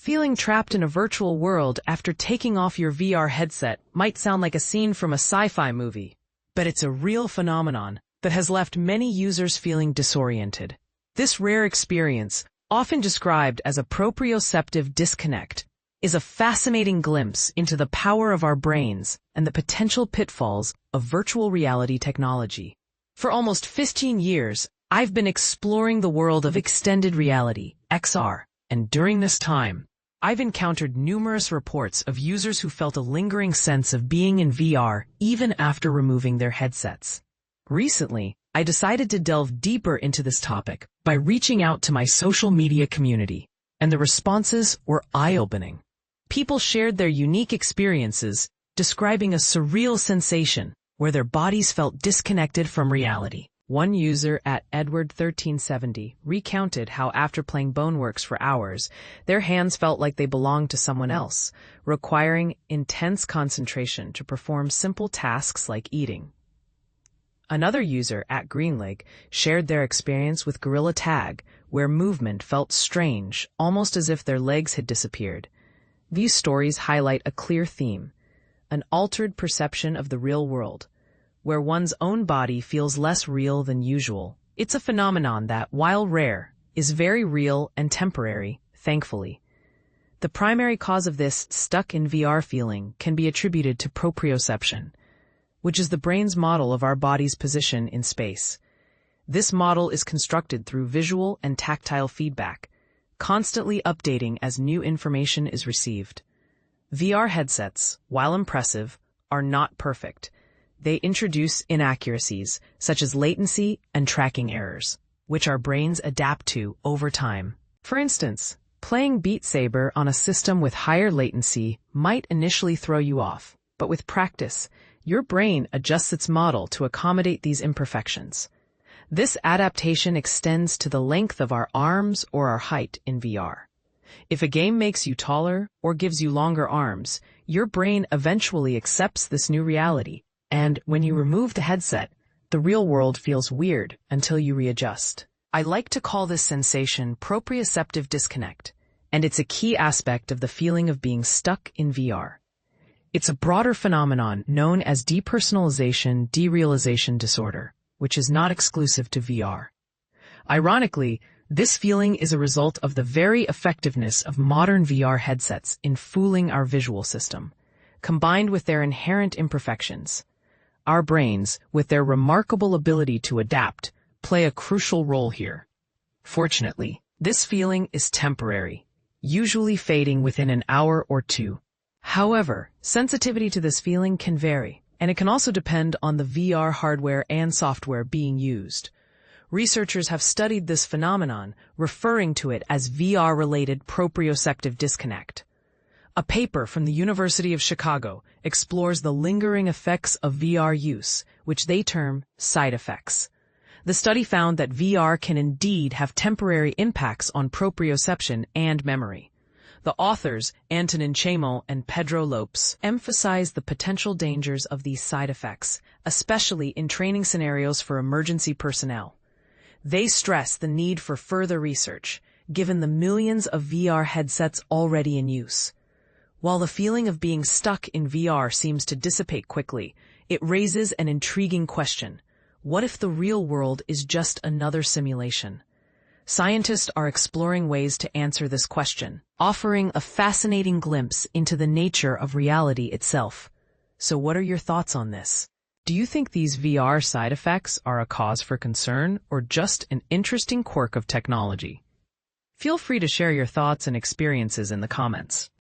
Feeling trapped in a virtual world after taking off your VR headset might sound like a scene from a sci-fi movie, but it's a real phenomenon that has left many users feeling disoriented. This rare experience, often described as a proprioceptive disconnect, is a fascinating glimpse into the power of our brains and the potential pitfalls of virtual reality technology. For almost 15 years, I've been exploring the world of extended reality, XR, and during this time, I've encountered numerous reports of users who felt a lingering sense of being in VR even after removing their headsets. Recently, I decided to delve deeper into this topic by reaching out to my social media community, and the responses were eye-opening. People shared their unique experiences, describing a surreal sensation where their bodies felt disconnected from reality. One user at Edward1370 recounted how after playing Boneworks for hours, their hands felt like they belonged to someone else, requiring intense concentration to perform simple tasks like eating. Another user at Greenleg shared their experience with Gorilla Tag, where movement felt strange, almost as if their legs had disappeared. These stories highlight a clear theme: an altered perception of the real world, where one's own body feels less real than usual. It's a phenomenon that, while rare, is very real and temporary, thankfully. The primary cause of this stuck in VR feeling can be attributed to proprioception, which is the brain's model of our body's position in space. This model is constructed through visual and tactile feedback, constantly updating as new information is received. VR headsets, while impressive, are not perfect. They introduce inaccuracies, such as latency and tracking errors, which our brains adapt to over time. For instance, playing Beat Saber on a system with higher latency might initially throw you off, but with practice, your brain adjusts its model to accommodate these imperfections. This adaptation extends to the length of our arms or our height in VR. If a game makes you taller or gives you longer arms, your brain eventually accepts this new reality. And when you remove the headset, the real world feels weird until you readjust. I like to call this sensation proprioceptive-disconnect, and it's a key aspect of the feeling of being stuck in VR. It's a broader phenomenon known as depersonalization-derealization disorder, which is not exclusive to VR. Ironically, this feeling is a result of the very effectiveness of modern VR headsets in fooling our visual system, combined with their inherent imperfections. Our brains, with their remarkable ability to adapt, play a crucial role here. Fortunately, this feeling is temporary, usually fading within an hour or two. However, sensitivity to this feeling can vary, and it can also depend on the VR hardware and software being used. Researchers have studied this phenomenon, referring to it as VR-related proprioceptive disconnect. A paper from the University of Chicago explores the lingering effects of VR use, which they term side effects. The study found that VR can indeed have temporary impacts on proprioception and memory. The authors, Antonin Chamo and Pedro Lopes, emphasize the potential dangers of these side effects, especially in training scenarios for emergency personnel. They stress the need for further research, given the millions of VR headsets already in use. While the feeling of being stuck in VR seems to dissipate quickly, it raises an intriguing question. What if the real world is just another simulation? Scientists are exploring ways to answer this question, offering a fascinating glimpse into the nature of reality itself. So what are your thoughts on this? Do you think these VR side effects are a cause for concern or just an interesting quirk of technology? Feel free to share your thoughts and experiences in the comments.